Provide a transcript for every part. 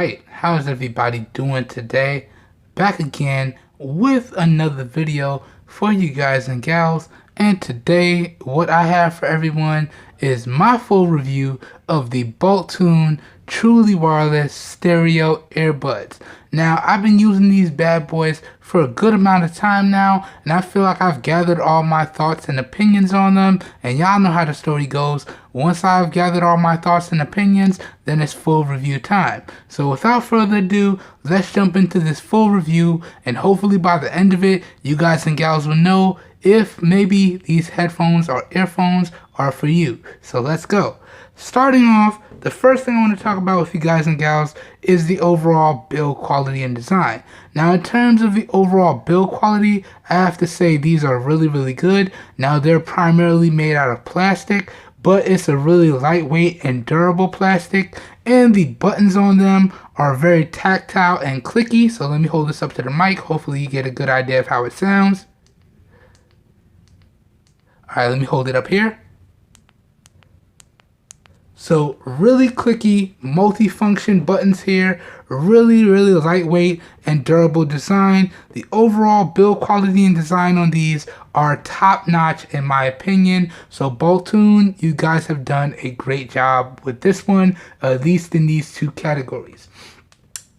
Alright, how's everybody doing today? Back again with another video for you guys and gals, and today what I have for everyone is my full review of the Boltune truly wireless stereo earbuds. Now, I've been using these bad boys for a good amount of time now, and I feel like I've gathered all my thoughts and opinions on them, and y'all know how the story goes. Once I've gathered all my thoughts and opinions, then it's full review time. So without further ado, let's jump into this full review, and hopefully by the end of it, you guys and gals will know if maybe these headphones or earphones are for you. So let's go. Starting off, the first thing I want to talk about with you guys and gals is the overall build quality and design. Now, in terms of the overall build quality, I have to say these are really good. Now, they're primarily made out of plastic, but it's a really lightweight and durable plastic, and the buttons on them are very tactile and clicky. So let me hold this up to the mic. Hopefully you get a good idea of how it sounds. Alright, let me hold it up here. So really clicky, multi-function buttons here, really lightweight and durable design. The overall build quality and design on these are top-notch in my opinion. So Boltune, you guys have done a great job with this one, at least in these two categories.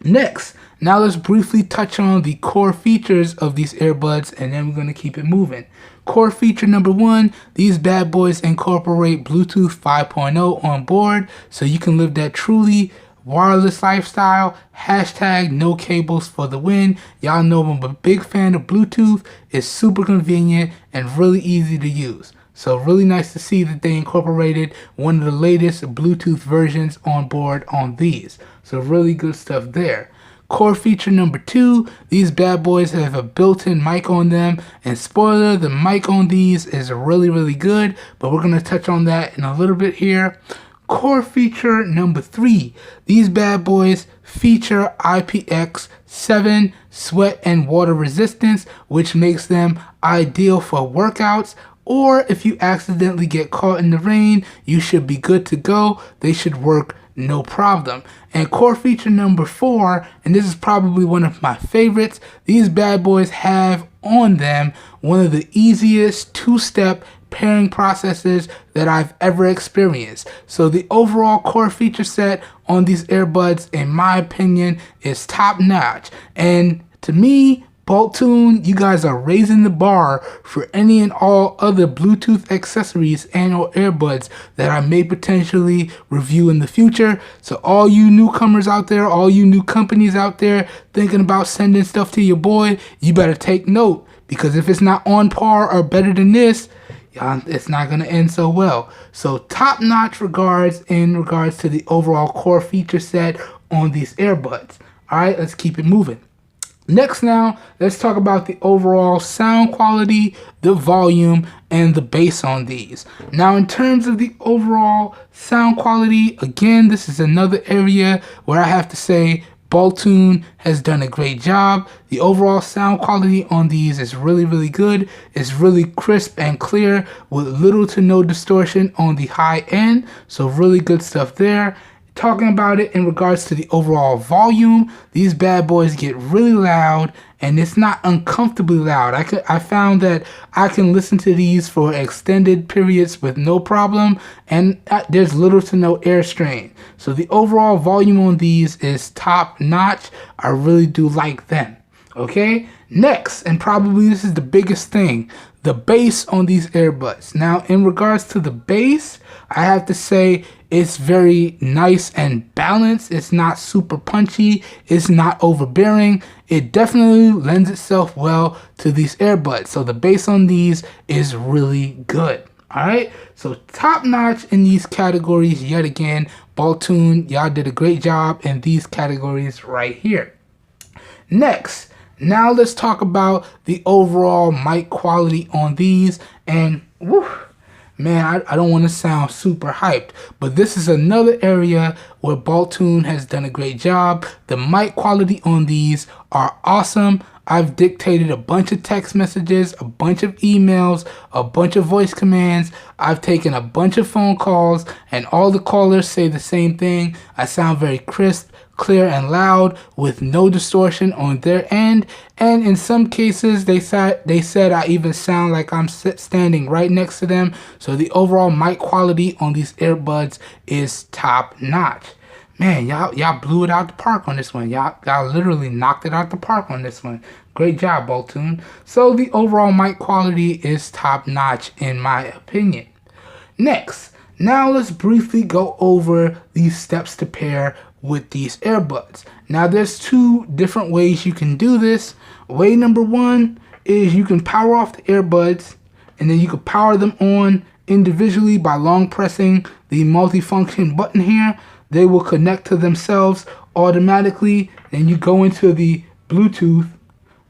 Next, now let's briefly touch on the core features of these earbuds, and then we're going to keep it moving. Core feature number one, these bad boys incorporate Bluetooth 5.0 on board, so you can live that truly wireless lifestyle. Hashtag no cables for the win. Y'all know I'm a big fan of Bluetooth. It's super convenient and really easy to use. So really nice to see that they incorporated one of the latest Bluetooth versions on board on these. So really good stuff there. Core feature number two, these bad boys have a built-in mic on them, and spoiler, the mic on these is really good, but we're going to touch on that in a little bit here. Core feature number three, these bad boys feature IPX7 sweat and water resistance, which makes them ideal for workouts, or if you accidentally get caught in the rain, you should be good to go. They should work no problem. And core feature number four, and this is probably one of my favorites, these bad boys have on them one of the easiest two-step pairing processes that I've ever experienced. So the overall core feature set on these earbuds, in my opinion, is top-notch. And to me, Boltune, you guys are raising the bar for any and all other Bluetooth accessories and or earbuds that I may potentially review in the future. So all you newcomers out there, all you new companies out there thinking about sending stuff to your boy, you better take note, because if it's not on par or better than this, it's not going to end so well. So top-notch regards in regards to the overall core feature set on these earbuds. Alright, let's keep it moving. Next now, let's talk about the overall sound quality, the volume, and the bass on these. Now, in terms of the overall sound quality, again, this is another area where I have to say Boltune has done a great job. The overall sound quality on these is really good. It's really crisp and clear with little to no distortion on the high end. So really good stuff there. Talking about it in regards to the overall volume, these bad boys get really loud, and it's not uncomfortably loud. I found that I can listen to these for extended periods with no problem, and there's little to no air strain. So the overall volume on these is top notch. I really do like them. Okay, next, and probably this is the biggest thing, the bass on these earbuds. Now, in regards to the bass, I have to say it's very nice and balanced. It's not super punchy. It's not overbearing. It definitely lends itself well to these earbuds. So the bass on these is really good. All right, so top notch in these categories yet again. Boltune, y'all did a great job in these categories right here. Next, now let's talk about the overall mic quality on these. And whew, man, I don't want to sound super hyped, but this is another area where Boltune has done a great job. The mic quality on these are awesome. I've dictated a bunch of text messages, a bunch of emails, a bunch of voice commands. I've taken a bunch of phone calls, and all the callers say the same thing. I sound very crisp, clear and loud with no distortion on their end. And in some cases, they said I even sound like I'm standing right next to them. So the overall mic quality on these earbuds is top notch. Man, y'all blew it out the park on this one. Y'all literally knocked it out the park on this one. Great job, Boltune. So the overall mic quality is top notch in my opinion. Next, now let's briefly go over these steps to pair with these earbuds. Now there's two different ways you can do this. Way number one is you can power off the earbuds and then you can power them on individually by long pressing the multifunction button here. They will connect to themselves automatically. Then you go into the Bluetooth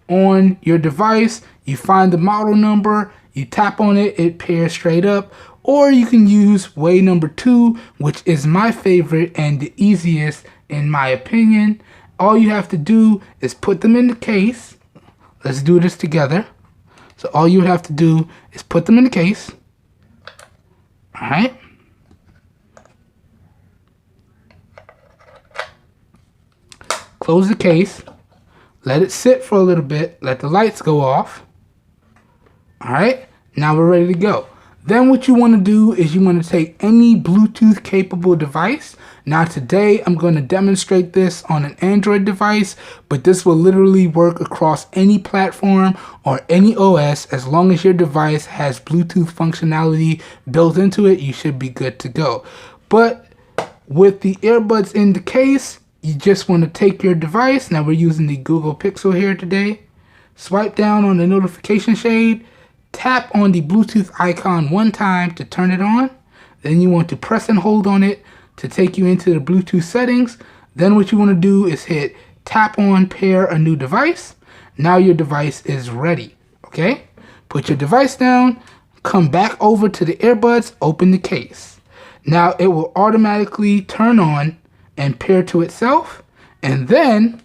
on your device, you find the model number, you tap on it, it pairs straight up. Or you can use way number two, which is my favorite and the easiest in my opinion. All you have to do is put them in the case. Let's do this together. So all you have to do is put them in the case. All right. Close the case. Let it sit for a little bit. Let the lights go off. All right. Now we're ready to go. Then what you want to do is you want to take any Bluetooth capable device. Now today I'm going to demonstrate this on an Android device, but this will literally work across any platform or any OS. As long as your device has Bluetooth functionality built into it, you should be good to go. But with the earbuds in the case, you just want to take your device. Now we're using the Google Pixel here today. Swipe down on the notification shade. Tap on the Bluetooth icon one time to turn it on. Then you want to press and hold on it to take you into the Bluetooth settings. Then what you want to do is hit tap on pair a new device. Now your device is ready. Okay? Put your device down, come back over to the earbuds, open the case. Now it will automatically turn on and pair to itself. And then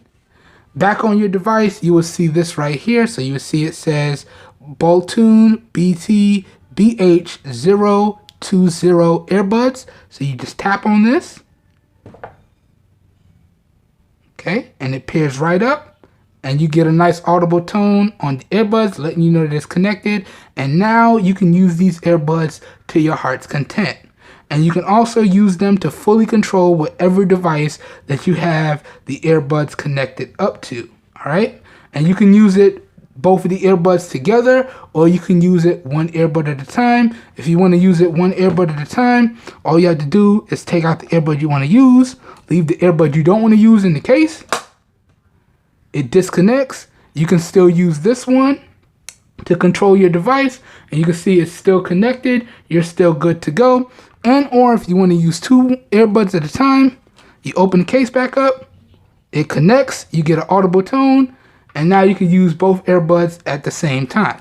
back on your device, you will see this right here. So you will see it says Boltune BT BH020 earbuds. So you just tap on this. Okay, and it pairs right up. And you get a nice audible tone on the earbuds, letting you know that it's connected. And now you can use these earbuds to your heart's content. And you can also use them to fully control whatever device that you have the earbuds connected up to. All right, and you can use it both of the earbuds together, or you can use it one earbud at a time. If you want to use it one earbud at a time, all you have to do is take out the earbud you want to use, leave the earbud you don't want to use in the case. It disconnects. You can still use this one to control your device, and you can see it's still connected. You're still good to go. And or if you want to use two earbuds at a time, you open the case back up, it connects, you get an audible tone, and now you can use both earbuds at the same time.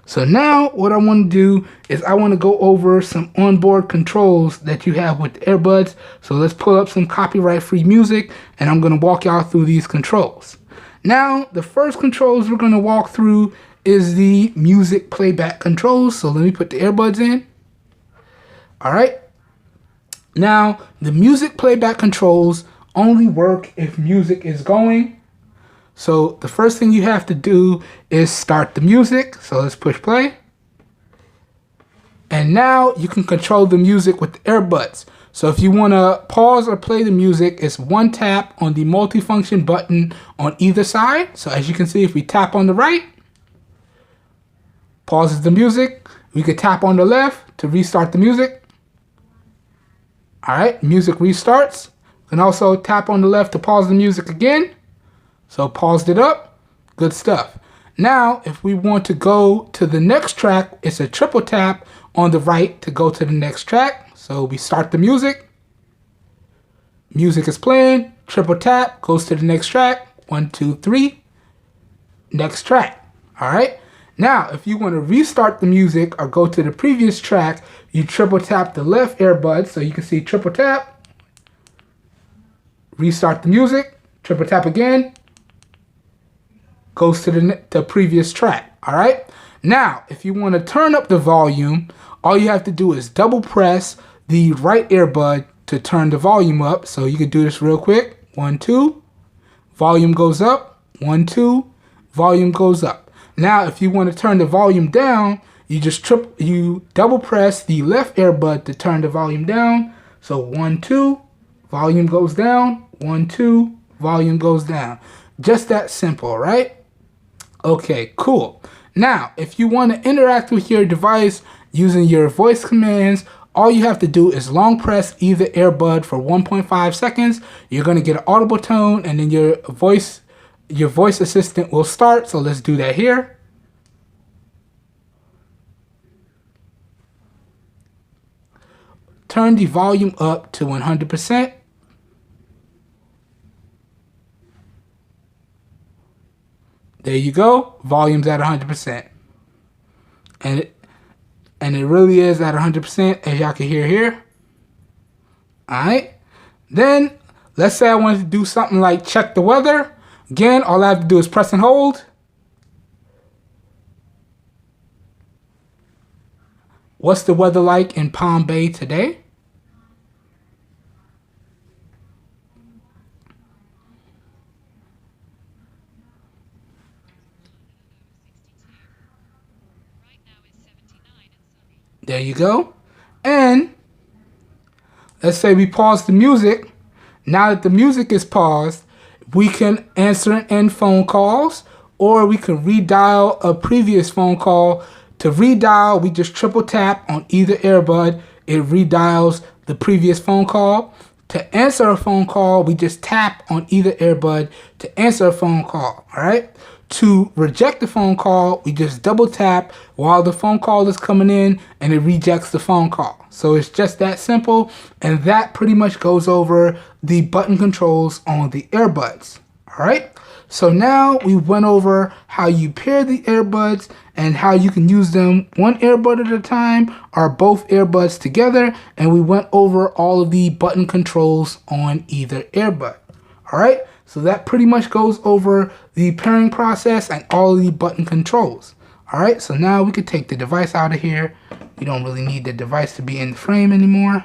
So now what I want to do is I want to go over some onboard controls that you have with the earbuds. So let's pull up some copyright-free music, and I'm going to walk y'all through these controls. Now, the first controls we're going to walk through is the music playback controls. So let me put the earbuds in. All right. Now, the music playback controls only work if music is going. So the first thing you have to do is start the music. So let's push play. And now you can control the music with the earbuds. So if you want to pause or play the music, it's one tap on the multifunction button on either side. So as you can see, if we tap on the right, pauses the music. We could tap on the left to restart the music. All right, music restarts. You can also tap on the left to pause the music again. So paused it up. Good stuff. Now, if we want to go to the next track, it's a triple tap on the right to go to the next track. So we start the music. Music is playing. Triple tap goes to the next track. 1, 2, 3. Next track. All right. Now, if you want to restart the music or go to the previous track, you triple tap the left earbud. So you can see triple tap. Restart the music. Triple tap again. Goes to the previous track. All right. Now, if you want to turn up the volume, all you have to do is double press the right earbud to turn the volume up. So you can do this real quick. 1, 2. Volume goes up. 1, 2. Volume goes up. Now, if you want to turn the volume down, you double press the left earbud to turn the volume down. So 1, 2, volume goes down. 1, 2, volume goes down. Just that simple, right? Okay, cool. Now, if you want to interact with your device using your voice commands, all you have to do is long press either earbud for 1.5 seconds. You're going to get an audible tone, and then your voice assistant will start. So let's do that here. Turn the volume up to 100%. There you go. Volume's at 100%. And it really is at 100%, as y'all can hear here. Alright. Then, let's say I wanted to do something like check the weather. Again, all I have to do is press and hold. What's the weather like in Palm Bay today? There you go. And let's say we pause the music. Now that the music is paused, we can answer and end phone calls, or we can redial a previous phone call. To redial, we just triple tap on either earbud. It redials the previous phone call. To answer a phone call, we just tap on either earbud to answer a phone call. All right. To reject the phone call, we just double tap while the phone call is coming in, and it rejects the phone call. So it's just that simple, and that pretty much goes over the button controls on the earbuds. All right. So now we went over how you pair the earbuds and how you can use them one earbud at a time or both earbuds together, and we went over all of the button controls on either earbud. All right. So that pretty much goes over the pairing process and all of the button controls. All right, so now we could take the device out of here. You don't really need the device to be in the frame anymore.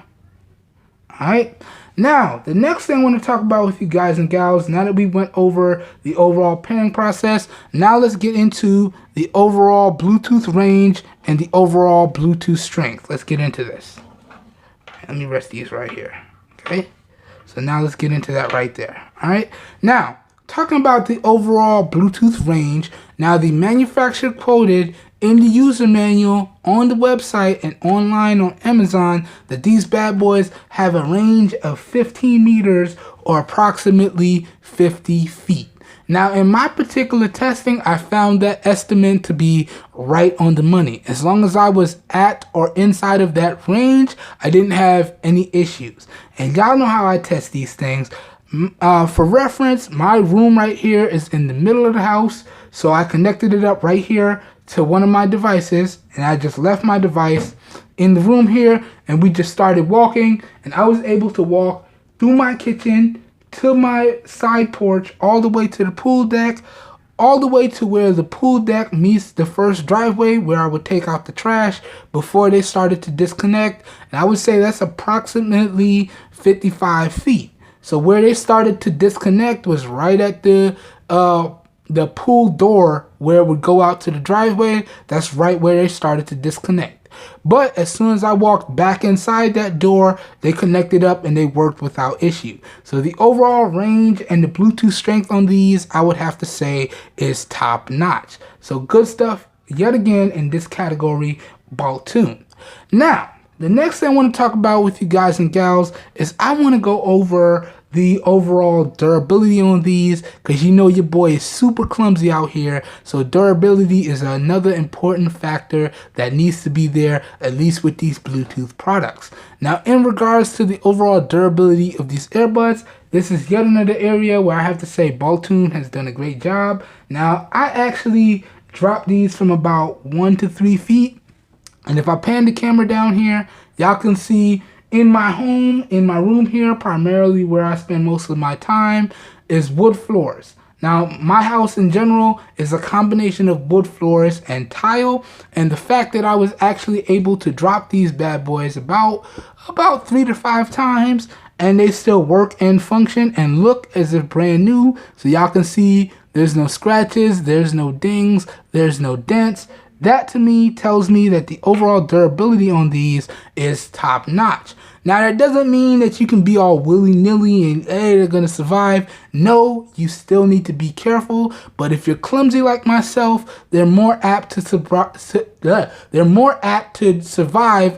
All right, now the next thing I want to talk about with you guys and gals, now that we went over the overall pairing process, now let's get into the overall Bluetooth range and the overall Bluetooth strength. Let's get into this. Let me rest these right here, okay? So now let's get into that right there. All right. Now, talking about the overall Bluetooth range, now the manufacturer quoted in the user manual on the website and online on Amazon that these bad boys have a range of 15 meters or approximately 50 feet. Now, in my particular testing, I found that estimate to be right on the money. As long as I was at or inside of that range, I didn't have any issues. And y'all know how I test these things. For reference, my room right here is in the middle of the house. So I connected it up right here to one of my devices. And I just left my device in the room here. And we just started walking. And I was able to walk through my kitchen to my side porch, all the way to the pool deck, all the way to where the pool deck meets the first driveway where I would take out the trash before they started to disconnect. And I would say that's approximately 55 feet. So where they started to disconnect was right at the pool door where it would go out to the driveway. That's right where they started to disconnect. But as soon as I walked back inside that door, they connected up and they worked without issue. So the overall range and the Bluetooth strength on these, I would have to say, is top notch. So good stuff yet again in this category, Boltune. Now, the next thing I want to talk about with you guys and gals is I want to go over the overall durability on these, because you know your boy is super clumsy out here. So durability is another important factor that needs to be there, at least with these Bluetooth products. Now, in regards to the overall durability of these earbuds, this is yet another area where I have to say Boltune has done a great job. Now, I actually dropped these from about 1 to 3 feet. And if I pan the camera down here, y'all can see in my home, in my room here, primarily where I spend most of my time, is wood floors. Now, my house in general is a combination of wood floors and tile. And the fact that I was actually able to drop these bad boys about 3 to 5 times, and they still work and function and look as if brand new. So y'all can see there's no scratches, there's no dings, there's no dents. That to me tells me that the overall durability on these is top notch. Now that doesn't mean that you can be all willy-nilly and hey, they're gonna survive. No, you still need to be careful. But if you're clumsy like myself, they're more apt to survive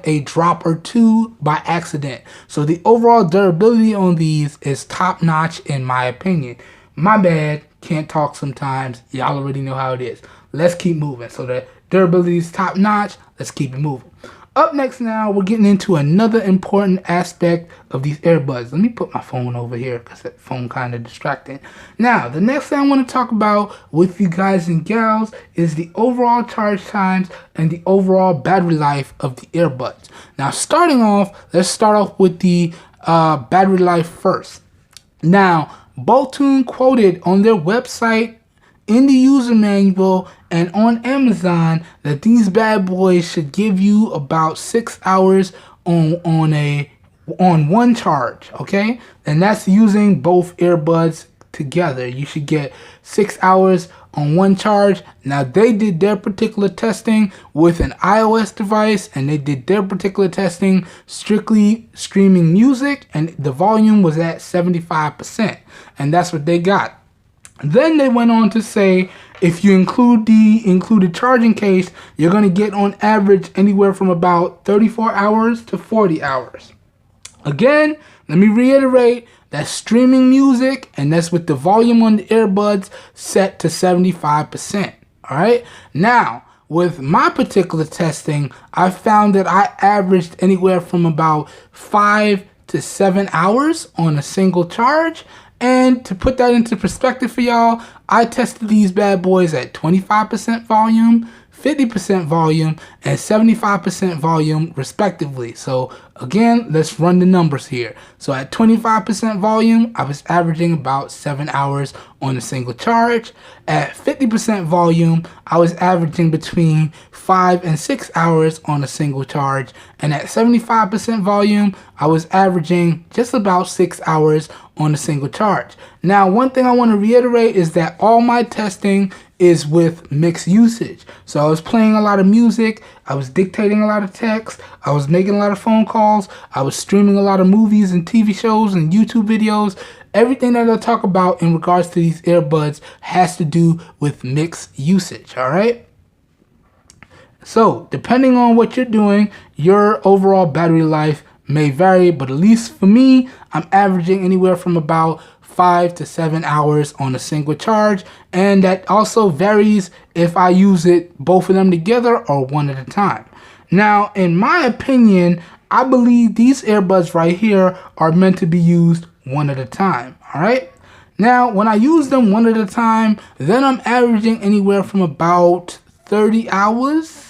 a drop or two by accident. So the overall durability on these is top notch in my opinion. My bad, can't talk sometimes. Y'all already know how it is. Let's keep moving. So the durability is top notch. Let's keep it moving. Up next now, we're getting into another important aspect of these earbuds. Let me put my phone over here because that phone kind of distracting. Now, the next thing I want to talk about with you guys and gals is the overall charge times and the overall battery life of the earbuds. Now, starting off, let's start off with the battery life first. Now, Boltune quoted on their website, in the user manual, and on Amazon that these bad boys should give you about 6 hours on one charge, okay? And that's using both earbuds together. You should get 6 hours on one charge. Now they did their particular testing with an iOS device, and they did their particular testing strictly streaming music, and the volume was at 75%, and that's what they got. Then they went on to say if you include the included charging case, you're going to get on average anywhere from about 34 hours to 40 hours. Again, let me reiterate, that's streaming music, and that's with the volume on the earbuds set to 75%. All right. Now, with my particular testing, I found that I averaged anywhere from about 5 to 7 hours on a single charge. And to put that into perspective for y'all, I tested these bad boys at 25% volume, 50% volume, and 75% volume respectively. So again, let's run the numbers here. So at 25% volume, I was averaging about 7 hours on a single charge. At 50% volume, I was averaging between 5 and 6 hours on a single charge. And at 75% volume, I was averaging just about 6 hours on a single charge. Now, one thing I want to reiterate is that all my testing is with mixed usage. So I was playing a lot of music, I was dictating a lot of text, I was making a lot of phone calls, I was streaming a lot of movies and TV shows and YouTube videos. Everything that I talk about in regards to these earbuds has to do with mixed usage, all right? So, depending on what you're doing, your overall battery life may vary, but at least for me, I'm averaging anywhere from about 5 to 7 hours on a single charge, and that also varies if I use it both of them together or one at a time. Now, in my opinion, I believe these earbuds right here are meant to be used one at a time, all right? Now, when I use them one at a time, then I'm averaging anywhere from about 30 hours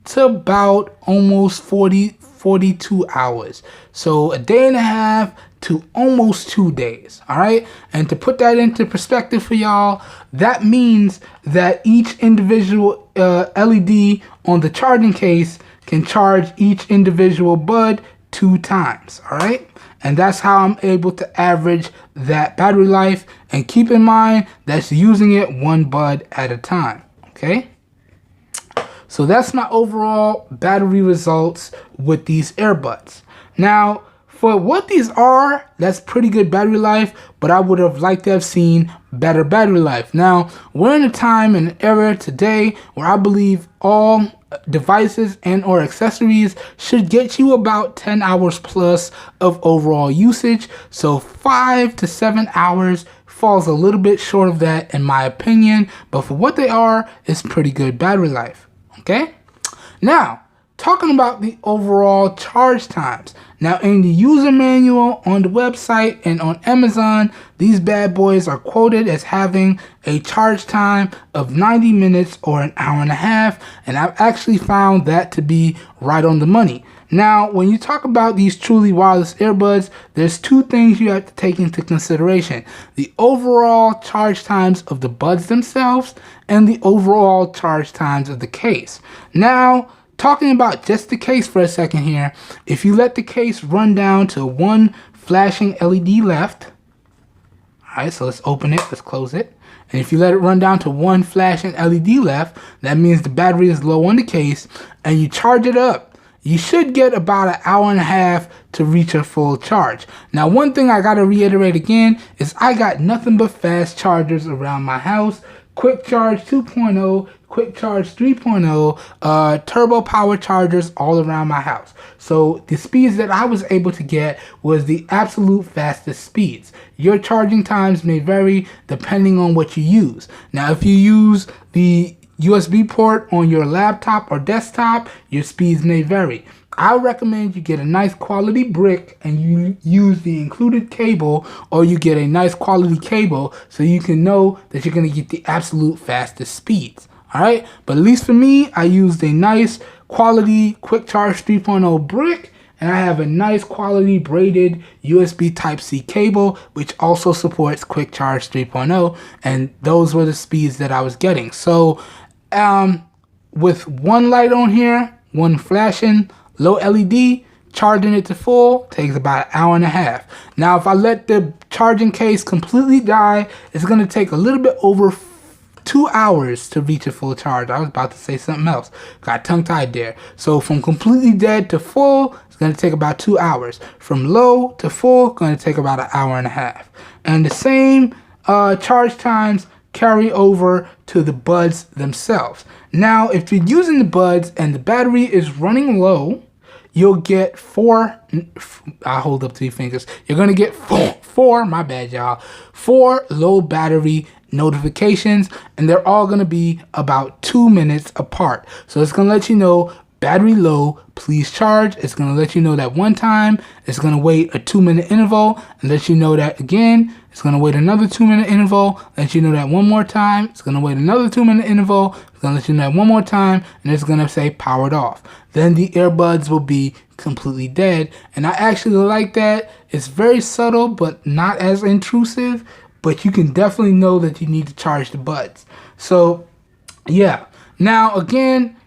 to about almost 42 hours. So a day and a half to almost 2 days, all right? And to put that into perspective for y'all, that means that each individual LED on the charging case can charge each individual bud 2 times, all right? And that's how I'm able to average that battery life. And keep in mind, that's using it one bud at a time, okay? So that's my overall battery results with these earbuds. Now, for what these are, that's pretty good battery life, but I would have liked to have seen better battery life. Now, we're in a time and era today where I believe all devices and or accessories should get you about 10 hours plus of overall usage. So 5 to 7 hours falls a little bit short of that in my opinion, but for what they are, it's pretty good battery life. Okay? Now, talking about the overall charge times. Now, in the user manual on the website and on Amazon, these bad boys are quoted as having a charge time of 90 minutes or an hour and a half, and I've actually found that to be right on the money. Now, when you talk about these truly wireless earbuds, there's 2 things you have to take into consideration. The overall charge times of the buds themselves and the overall charge times of the case. Now, talking about just the case for a second here, if you let the case run down to 1 flashing LED left. Alright, so let's open it, let's close it. And if you let it run down to one flashing LED left, that means the battery is low on the case, and you charge it up. You should get about an hour and a half to reach a full charge. Now, one thing I gotta reiterate again is I got nothing but fast chargers around my house. Quick Charge 2.0, Quick Charge 3.0, turbo power chargers all around my house. So the speeds that I was able to get was the absolute fastest speeds. Your charging times may vary depending on what you use. Now, if you use the USB port on your laptop or desktop, your speeds may vary. I recommend you get a nice quality brick and you use the included cable, or you get a nice quality cable so you can know that you're going to get the absolute fastest speeds. Alright, but at least for me, I used a nice quality Quick Charge 3.0 brick, and I have a nice quality braided USB Type-C cable, which also supports Quick Charge 3.0, and those were the speeds that I was getting. So, with one light on here, one flashing, low LED, charging it to full takes about an hour and a half. Now, if I let the charging case completely die, it's going to take a little bit over 2 hours to reach a full charge. I was about to say something else. Got tongue-tied there. So from completely dead to full, it's going to take about 2 hours. From low to full, going to take about an hour and a half. And the same charge times carry over to the buds themselves. Now, if you're using the buds and the battery is running low, you'll get I hold up 3 fingers. You're going to get four, my bad, y'all, 4 low battery notifications, and they're all going to be about 2 minutes apart. So it's going to let you know battery low, please charge. It's going to let you know that one time. It's going to wait a 2-minute interval and let you know that again. It's going to wait another 2-minute interval, let you know that one more time. It's going to wait another 2-minute interval. It's going to let you know that one more time, and it's going to say powered off. Then the earbuds will be completely dead, and I actually like that. It's very subtle, but not as intrusive, but you can definitely know that you need to charge the buds. So, yeah. Now, again,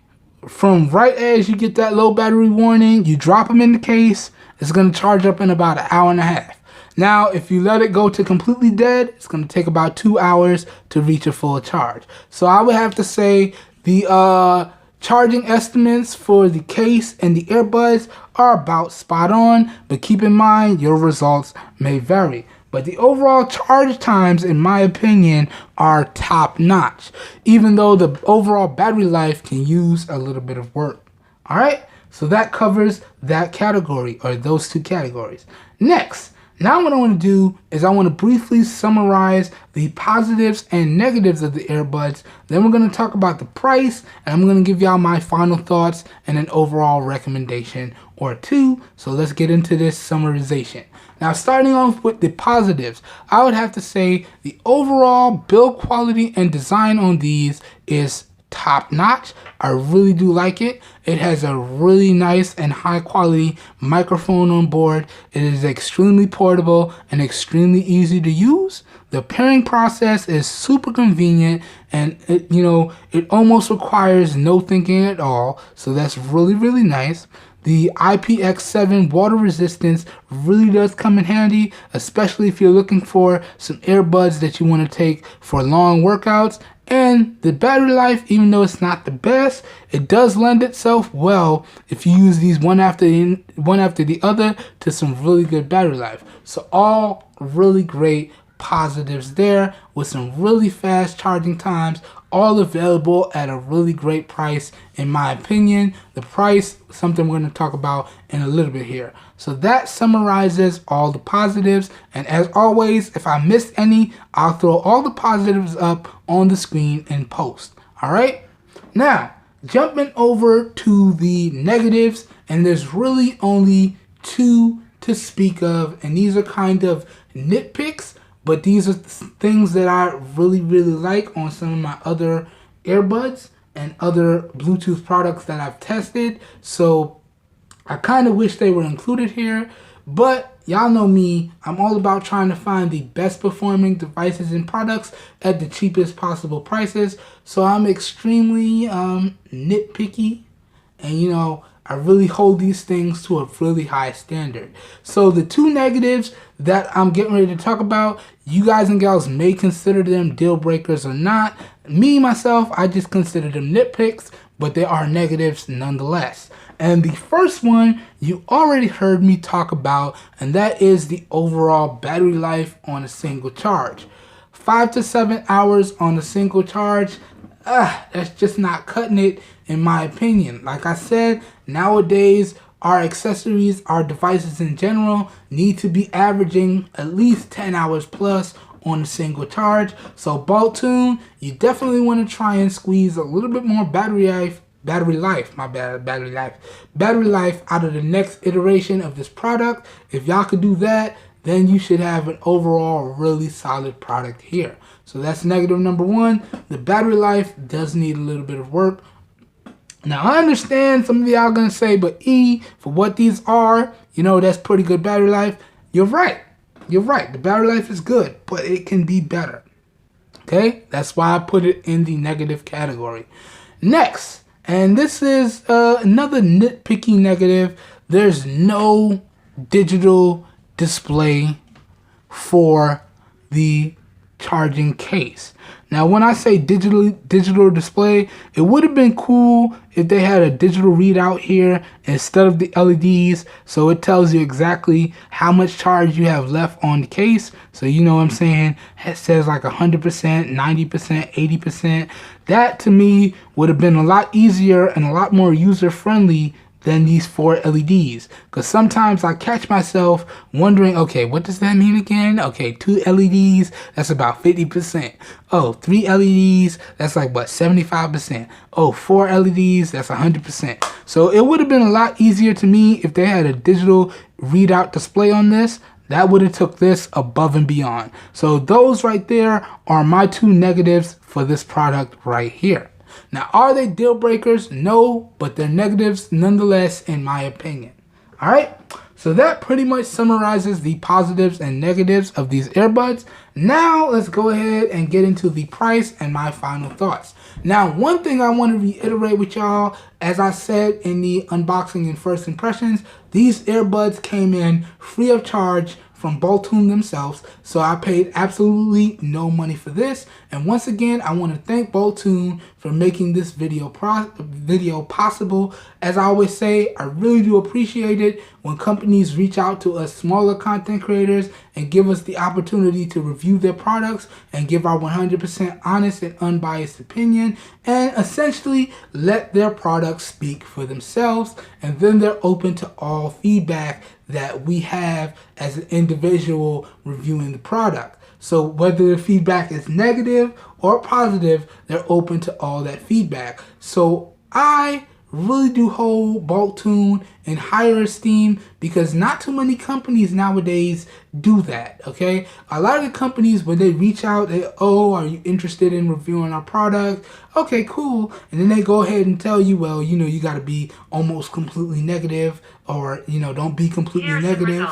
from right as you get that low battery warning, you drop them in the case, it's going to charge up in about an hour and a half. Now, if you let it go to completely dead, it's going to take about 2 hours to reach a full charge. So I would have to say the charging estimates for the case and the earbuds are about spot on, but keep in mind your results may vary. But the overall charge times, in my opinion, are top notch, even though the overall battery life can use a little bit of work. All right, so that covers that category, or those 2 categories. Next, now what I want to do is I want to briefly summarize the positives and negatives of the earbuds. Then we're going to talk about the price, and I'm going to give y'all my final thoughts and an overall recommendation or 2. So let's get into this summarization. Now, starting off with the positives, I would have to say the overall build quality and design on these is top notch. I really do like it. It has a really nice and high quality microphone on board. It is extremely portable and extremely easy to use. The pairing process is super convenient, and it almost requires no thinking at all. So that's really, really nice. The IPX7 water resistance really does come in handy, especially if you're looking for some earbuds that you want to take for long workouts. And the battery life, even though it's not the best, it does lend itself well if you use these one after the other to some really good battery life. So all really great positives there, with some really fast charging times, all available at a really great price, in my opinion. The price, something we're going to talk about in a little bit here. So that summarizes all the positives, and as always, if I missed any, I'll throw all the positives up on the screen in post. Alright, now jumping over to the negatives, and there's really only 2 to speak of, and these are kind of nitpicks, but these are things that I really, really like on some of my other earbuds and other Bluetooth products that I've tested. So I kind of wish they were included here, but y'all know me. I'm all about trying to find the best performing devices and products at the cheapest possible prices. So I'm extremely nitpicky, and I really hold these things to a really high standard. So the two negatives that I'm getting ready to talk about, you guys and gals may consider them deal breakers or not. Me, myself, I just consider them nitpicks, but they are negatives nonetheless. And the first one you already heard me talk about, and that is the overall battery life on a single charge. 5 to 7 hours on a single charge, that's just not cutting it in my opinion. Like I said, nowadays our accessories, our devices in general, need to be averaging at least 10 hours plus on a single charge. So Boltune, you definitely want to try and squeeze a little bit more battery life out of the next iteration of this product. If y'all could do that, then you should have an overall really solid product here. So that's negative number one. The battery life does need a little bit of work. Now I understand some of y'all gonna say, but E, for what these are, you know, that's pretty good battery life. You're right. You're right. The battery life is good, but it can be better. Okay? That's why I put it in the negative category. Next, and this is another nitpicky negative. There's no digital display for the charging case. Now when I say digital display, it would have been cool if they had a digital readout here instead of the LEDs, so it tells you exactly how much charge you have left on the case. So you know what I'm saying, it says like 100%, 90%, 80%. That to me would have been a lot easier and a lot more user friendly than these 4 LEDs, because sometimes I catch myself wondering, okay, what does that mean again? Okay, 2 LEDs, that's about 50%. Oh, 3 LEDs, that's like what, 75%. Oh, 4 LEDs, that's 100%. So it would have been a lot easier to me if they had a digital readout display on this. That would have took this above and beyond. So those right there are my 2 negatives for this product right here. Now, are they deal breakers? No, but they're negatives nonetheless, in my opinion. All right, so that pretty much summarizes the positives and negatives of these earbuds. Now, let's go ahead and get into the price and my final thoughts. Now, one thing I want to reiterate with y'all, as I said in the unboxing and first impressions, these earbuds came in free of charge from Boltune themselves, so I paid absolutely no money for this. And once again, I want to thank Boltune for making this video possible. As I always say, I really do appreciate it when companies reach out to us smaller content creators and give us the opportunity to review their products and give our 100% honest and unbiased opinion, and essentially let their products speak for themselves, and then they're open to all feedback that we have as an individual reviewing the product. So whether the feedback is negative or positive, they're open to all that feedback. So I really do hold Boltune in higher esteem, because not too many companies nowadays do that, okay? A lot of the companies, when they reach out, they, oh, are you interested in reviewing our product? Okay, cool. And then they go ahead and tell you, well, you know, you got to be almost completely negative, or, you know, don't be completely negative.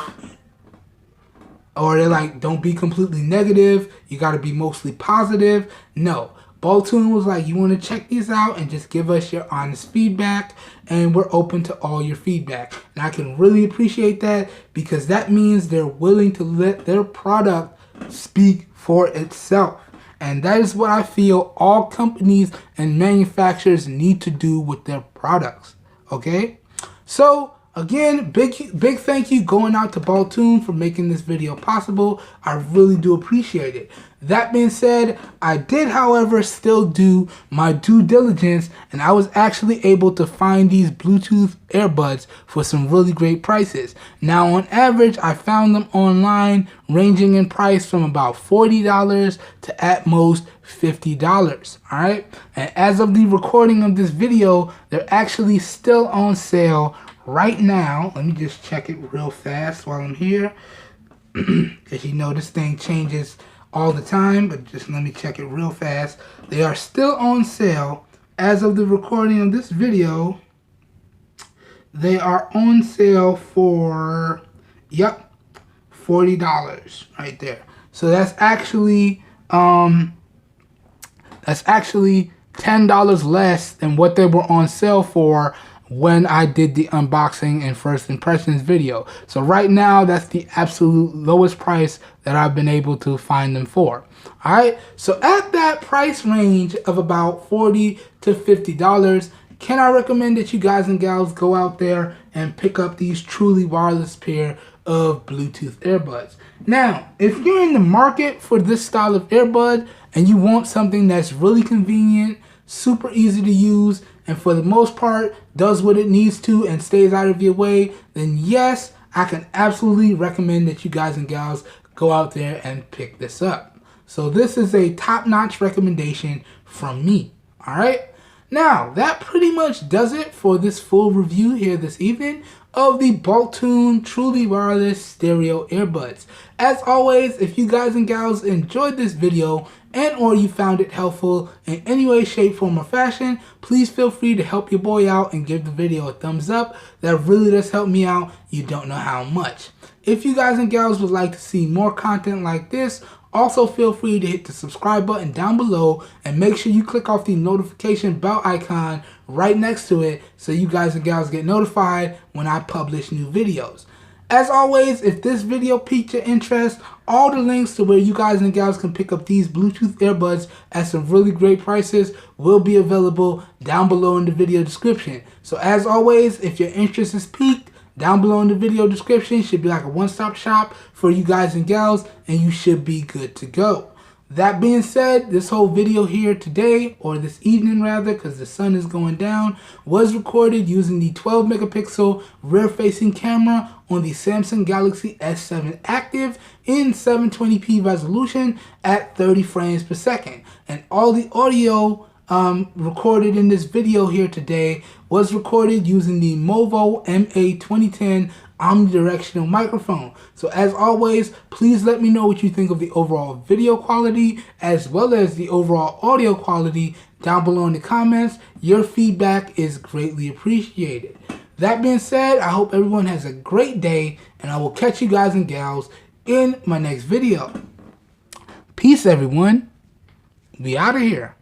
Or they're like, don't be completely negative, you got to be mostly positive. No. Boltune was like, you want to check these out and just give us your honest feedback, and we're open to all your feedback. And I can really appreciate that, because that means they're willing to let their product speak for itself. And that is what I feel all companies and manufacturers need to do with their products. Okay? So, again, big thank you going out to Boltune for making this video possible. I really do appreciate it. That being said, I did, however, still do my due diligence, and I was actually able to find these Bluetooth earbuds for some really great prices. Now, on average, I found them online ranging in price from about $40 to at most $50. All right, and as of the recording of this video, they're actually still on sale right now. Let me just check it real fast while I'm here, because you know this thing changes all the time, but just let me check it real fast. They are still on sale as of the recording of this video. They are on sale for, yep, $40 right there. So that's actually $10 less than what they were on sale for when I did the unboxing and first impressions video. So right now, that's the absolute lowest price that I've been able to find them for. Alright, so at that price range of about $40 to $50, can I recommend that you guys and gals go out there and pick up these truly wireless pair of Bluetooth earbuds? Now, if you're in the market for this style of earbud and you want something that's really convenient, super easy to use, and for the most part does what it needs to and stays out of your way, then yes, I can absolutely recommend that you guys and gals go out there and pick this up. So this is a top-notch recommendation from me. Alright? Now, that pretty much does it for this full review here this evening of the Boltune Truly Wireless Stereo Earbuds. As always, if you guys and gals enjoyed this video and or you found it helpful in any way, shape, form, or fashion, please feel free to help your boy out and give the video a thumbs up. That really does help me out. You don't know how much. If you guys and gals would like to see more content like this, also feel free to hit the subscribe button down below and make sure you click off the notification bell icon right next to it so you guys and gals get notified when I publish new videos. As always, if this video piqued your interest, all the links to where you guys and gals can pick up these Bluetooth earbuds at some really great prices will be available down below in the video description. So as always, if your interest is piqued, down below in the video description should be like a one-stop shop for you guys and gals, and you should be good to go. That being said, this whole video here today, or this evening rather, because the sun is going down, was recorded using the 12 megapixel rear-facing camera on the Samsung Galaxy S7 Active in 720p resolution at 30 frames per second. And all the audio recorded in this video here today was recorded using the Movo MA2010 omnidirectional microphone. So as always, please let me know what you think of the overall video quality as well as the overall audio quality down below in the comments. Your feedback is greatly appreciated. That being said, I hope everyone has a great day, and I will catch you guys and gals in my next video. Peace, everyone. We out of here.